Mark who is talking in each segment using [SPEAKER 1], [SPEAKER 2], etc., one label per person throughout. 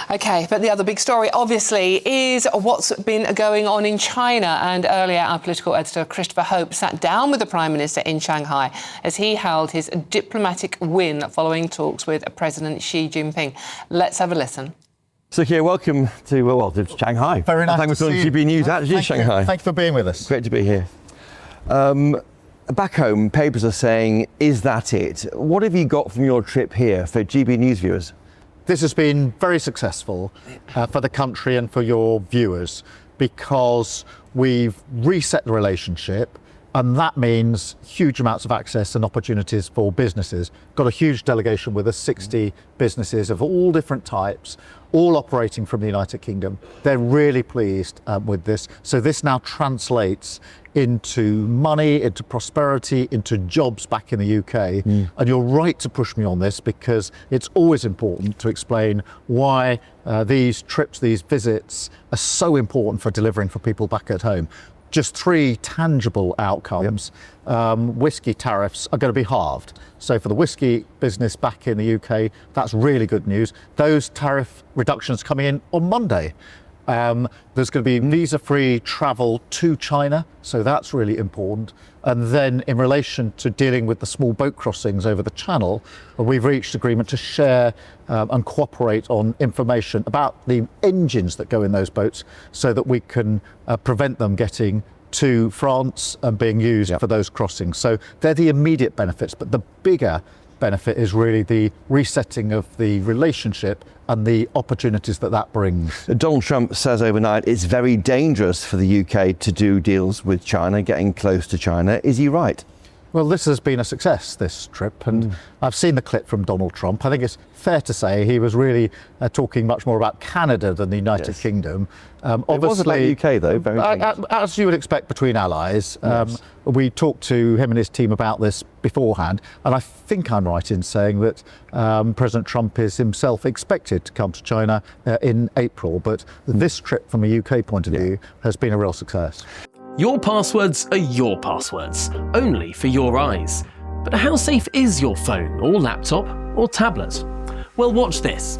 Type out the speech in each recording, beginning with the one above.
[SPEAKER 1] OK, but the other big story, obviously, is what's been going on in China. And earlier, our political editor, Christopher Hope, sat down with the Prime Minister in Shanghai as he held his diplomatic win following talks with President Xi Jinping. Let's have a listen.
[SPEAKER 2] So, Keir, welcome to Shanghai.
[SPEAKER 3] Very nice.
[SPEAKER 2] Thanks for joining GB News out of Shanghai.
[SPEAKER 3] Thank you for being with us.
[SPEAKER 2] Great to be here. Back home, papers are saying, is that it? What have you got from your trip here for GB News viewers?
[SPEAKER 3] This has been very successful for the country and for your viewers because we've reset the relationship, and that means huge amounts of access and opportunities for businesses. Got a huge delegation with us, 60 businesses of all different types, all operating from the United Kingdom. They're really pleased with this. So this now translates into money, into prosperity, into jobs back in the UK. And you're right to push me on this because it's always important to explain why these trips, these visits are so important for delivering for people back at home. Just three tangible outcomes. Whisky tariffs are going to be halved. So for the whisky business back in the UK, that's really good news. Those tariff reductions coming in on Monday. There's going to be visa-free travel to China, so that's really important. And then in relation to dealing with the small boat crossings over the channel, we've reached agreement to share and cooperate on information about the engines that go in those boats so that we can prevent them getting to France and being used for those crossings. So they're the immediate benefits, but the bigger benefit is really the resetting of the relationship and the opportunities that that brings.
[SPEAKER 2] Donald Trump says overnight it's very dangerous for the UK to do deals with China, getting close to China. Is he right?
[SPEAKER 3] Well, this has been a success, this trip, and I've seen the clip from Donald Trump. I think it's fair to say he was really talking much more about Canada than the United Kingdom.
[SPEAKER 2] Obviously, it was about the UK, though. Very
[SPEAKER 3] as you would expect between allies. We talked to him and his team about this beforehand, and I think I'm right in saying that President Trump is himself expected to come to China in April, but this trip from a UK point of view has been a real success.
[SPEAKER 4] Your passwords are your passwords, only for your eyes. But how safe is your phone or laptop or tablet? Well, watch this.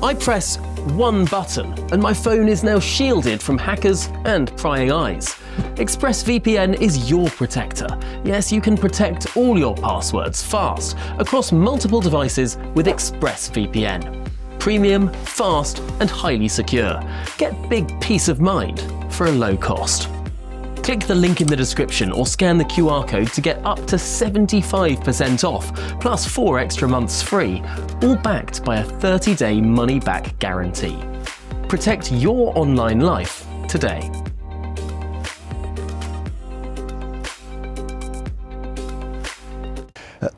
[SPEAKER 4] I press one button and my phone is now shielded from hackers and prying eyes. ExpressVPN is your protector. Yes, you can protect all your passwords fast across multiple devices with ExpressVPN. Premium, fast and highly secure. Get big peace of mind for a low cost. Click the link in the description or scan the QR code to get up to 75% off, plus 4 extra months free, all backed by a 30-day money-back guarantee. Protect your online life today.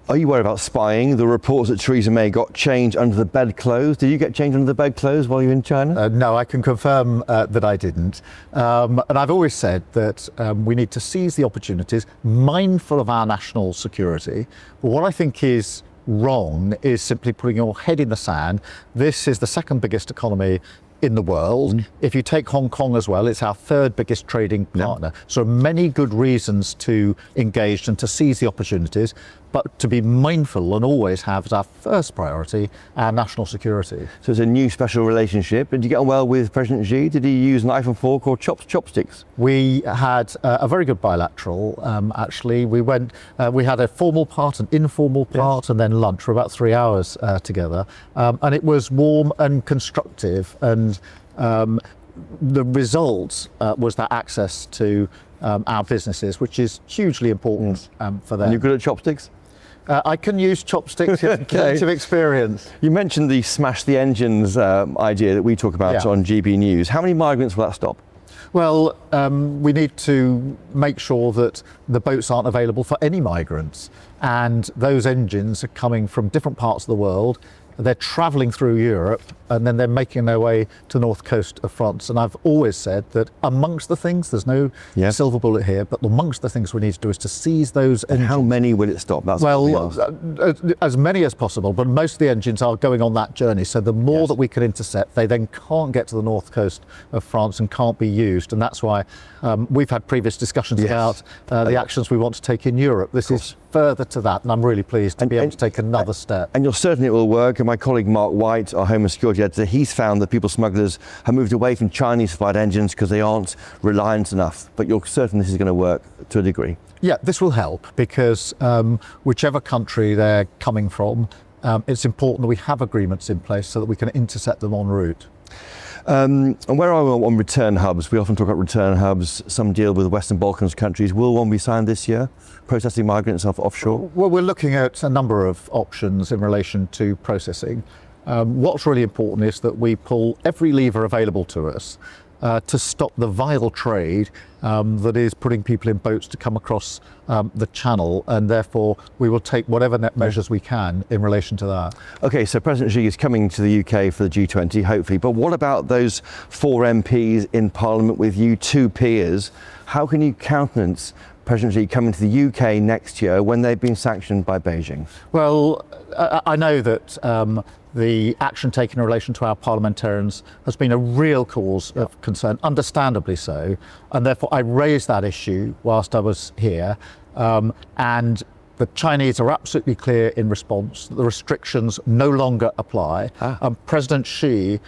[SPEAKER 2] Are you worried about spying? The reports that Theresa May got changed under the bedclothes. Did you get changed under the bedclothes while you were in China?
[SPEAKER 3] No, I can confirm that I didn't. And I've always said that we need to seize the opportunities, mindful of our national security. But what I think is wrong is simply putting your head in the sand. This is the second biggest economy in the world. If you take Hong Kong as well, it's our third biggest trading partner. So many good reasons to engage and to seize the opportunities, but to be mindful and always have as our first priority our national security.
[SPEAKER 2] So it's a new special relationship. Did you get on well with President Xi? Did he use knife and fork or chopsticks?
[SPEAKER 3] We had a very good bilateral, actually. We had a formal part, an informal part, and then lunch for about 3 hours together. And it was warm and constructive. And the result was that access to our businesses, which is hugely important for them.
[SPEAKER 2] And you're good at chopsticks?
[SPEAKER 3] I can use chopsticks, plenty of experience.
[SPEAKER 2] You mentioned the smash the engines idea that we talk about on GB News. How many migrants will that stop?
[SPEAKER 3] Well, we need to make sure that the boats aren't available for any migrants. And those engines are coming from different parts of the world. They're travelling through Europe and then they're making their way to the north coast of France. And I've always said that amongst the things, there's no silver bullet here, but amongst the things we need to do is to seize those engines.
[SPEAKER 2] And how many will it stop? That's
[SPEAKER 3] as many as possible, but most of the engines are going on that journey. So the more that we can intercept, they then can't get to the north coast of France and can't be used. And that's why we've had previous discussions about the actions we want to take in Europe. This is further to that, and I'm really pleased to be able to take another step.
[SPEAKER 2] And you're certain it will work. And my colleague Mark White, our Home and Security Editor, he's found that people smugglers have moved away from Chinese-supplied engines because they aren't reliant enough. But you're certain this is going to work to a degree?
[SPEAKER 3] Yeah, this will help because whichever country they're coming from, it's important that we have agreements in place so that we can intercept them en route.
[SPEAKER 2] And where are we on return hubs? We often talk about return hubs. Some deal with Western Balkans countries. Will one be signed this year? Processing migrants offshore?
[SPEAKER 3] Well, we're looking at a number of options in relation to processing. What's really important is that we pull every lever available to us to stop the vile trade that is putting people in boats to come across the channel, and therefore we will take whatever net measures we can in relation to that.
[SPEAKER 2] Okay, so President Xi is coming to the UK for the G20, hopefully, but what about those 4 MPs in Parliament with you, 2 peers? How can you countenance President Xi coming to the UK next year when they've been sanctioned by Beijing?
[SPEAKER 3] Well, I know that the action taken in relation to our parliamentarians has been a real cause of concern, understandably so, and therefore I raised that issue whilst I was here, and the Chinese are absolutely clear in response that the restrictions no longer apply. President Xi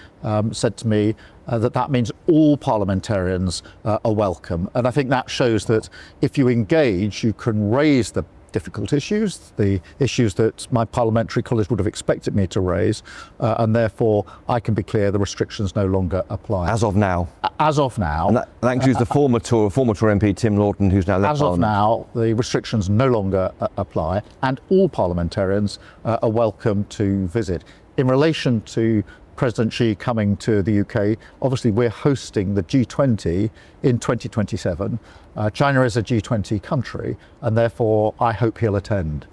[SPEAKER 3] said to me that means all parliamentarians are welcome, and I think that shows that if you engage, you can raise the difficult issues, the issues that my parliamentary colleagues would have expected me to raise, and therefore I can be clear the restrictions no longer apply.
[SPEAKER 2] As of now?
[SPEAKER 3] As of now.
[SPEAKER 2] And that includes the former Tory MP Tim Lawton, who's now left Parliament.
[SPEAKER 3] As of now, the restrictions no longer apply, and all parliamentarians are welcome to visit. In relation to President Xi coming to the UK, obviously we're hosting the G20 in 2027. China is a G20 country, and therefore I hope he'll attend.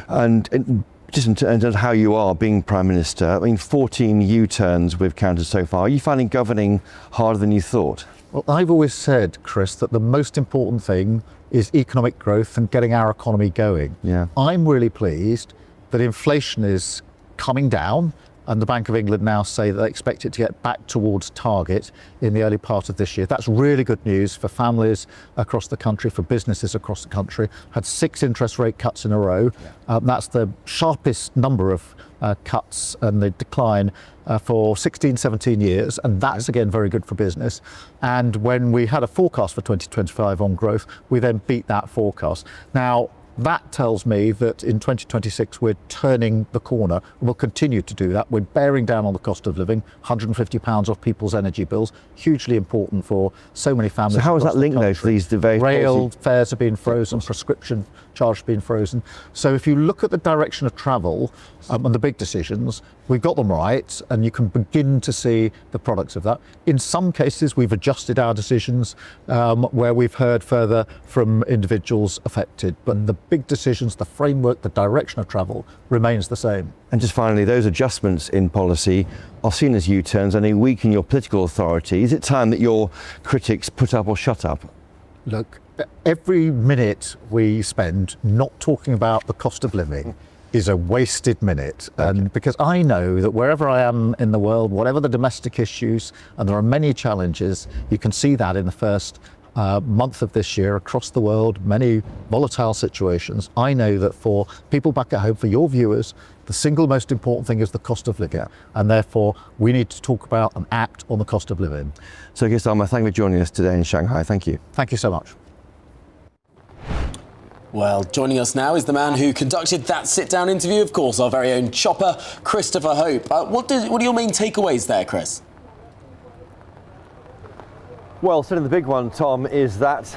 [SPEAKER 2] And just in terms of how you are being Prime Minister, I mean, 14 U-turns we've counted so far. Are you finding governing harder than you thought?
[SPEAKER 3] Well, I've always said, Chris, that the most important thing is economic growth and getting our economy going.
[SPEAKER 2] Yeah.
[SPEAKER 3] I'm really pleased that inflation is coming down, and the Bank of England now say that they expect it to get back towards target in the early part of this year. That's really good news for families across the country, for businesses across the country. Had 6 interest rate cuts in a row. That's the sharpest number of cuts and the decline for 16, 17 years, and that's again very good for business. And when we had a forecast for 2025 on growth, we then beat that forecast. Now, that tells me that in 2026 we're turning the corner, and we'll continue to do that. We're bearing down on the cost of living, £150 off people's energy bills, hugely important for so many families.
[SPEAKER 2] So how is that linked though to these debates?
[SPEAKER 3] Rail fares have been frozen, prescription charge have been frozen. So if you look at the direction of travel and the big decisions, we've got them right, and you can begin to see the products of that. In some cases, we've adjusted our decisions where we've heard further from individuals affected, but the big decisions, the framework, the direction of travel remains the same.
[SPEAKER 2] And just finally, those adjustments in policy are seen as U-turns and they weaken your political authority. Is it time that your critics put up or shut up?
[SPEAKER 3] Look, every minute we spend not talking about the cost of living is a wasted minute. And because I know that wherever I am in the world, whatever the domestic issues, and there are many challenges, you can see that in the first month of this year across the world, many volatile situations. I know that for people back at home, for your viewers, the single most important thing is the cost of living. And therefore, we need to talk about and act on the cost of living.
[SPEAKER 2] So, Keir Starmer, thank you for joining us today in Shanghai. Thank you.
[SPEAKER 3] Thank you so much.
[SPEAKER 5] Well, joining us now is the man who conducted that sit-down interview, of course, our very own chopper, Christopher Hope. What are your main takeaways there, Chris?
[SPEAKER 2] Well, certainly the big one, Tom, is that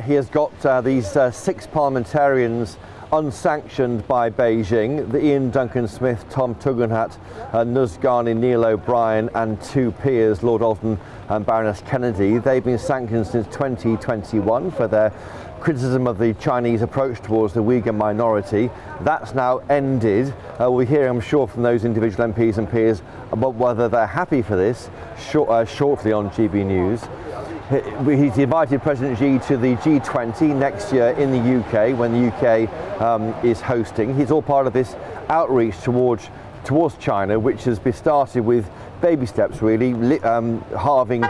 [SPEAKER 2] he has got these 6 parliamentarians unsanctioned by Beijing, the Ian Duncan Smith, Tom Tugendhat, Nuz Ghani, Neil O'Brien and 2 peers, Lord Alton and Baroness Kennedy. They've been sanctioned since 2021 for their criticism of the Chinese approach towards the Uyghur minority. That's now ended. We'll hear, I'm sure, from those individual MPs and peers about whether they're happy for this shortly on GB News. He's invited President Xi to the G20 next year in the UK when the UK is hosting. He's all part of this outreach towards towards China, which has been started with baby steps really, halving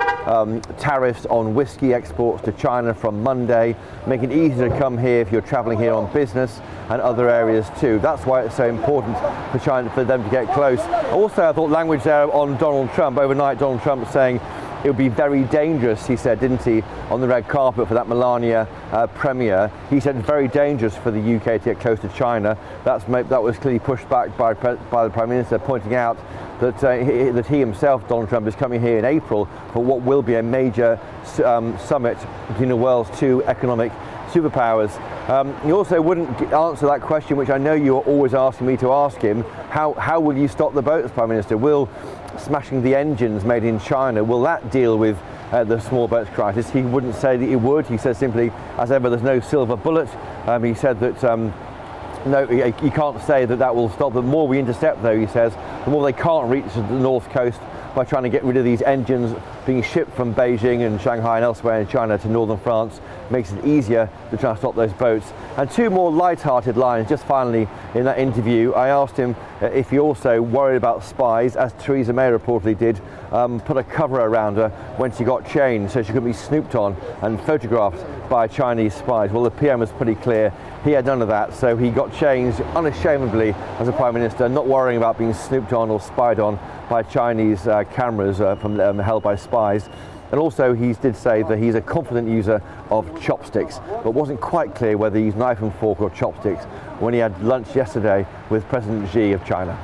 [SPEAKER 2] tariffs on whiskey exports to China from Monday, making it easier to come here if you're travelling here on business and other areas too. That's why it's so important for China, for them to get close. Also, I thought language there on Donald Trump. Overnight, Donald Trump saying it would be very dangerous, he said, didn't he, on the red carpet for that Melania premiere. He said it's very dangerous for the UK to get close to China. That was clearly pushed back by the Prime Minister, pointing out that he himself, Donald Trump, is coming here in April for what will be a major summit between the world's two economic superpowers. He also wouldn't answer that question, which I know you are always asking me to ask him. How will you stop the boats, Prime Minister? Will smashing the engines made in China, will that deal with the small boats crisis? He wouldn't say that it would. He says simply, as ever, there's no silver bullet. He said that no, you can't say that will stop. The more we intercept, though, he says, the more they can't reach the north coast by trying to get rid of these engines being shipped from Beijing and Shanghai and elsewhere in China to northern France. Makes it easier to try and stop those boats. And two more light-hearted lines, just finally, in that interview. I asked him if he also worried about spies, as Theresa May reportedly did, put a cover around her when she got changed so she couldn't be snooped on and photographed by Chinese spies. Well, the PM was pretty clear. He had none of that, so he got changed unashamedly as a Prime Minister, not worrying about being snooped on or spied on by Chinese cameras held by spies. And also he did say that he's a confident user of chopsticks, but wasn't quite clear whether he used knife and fork or chopsticks when he had lunch yesterday with President Xi of China.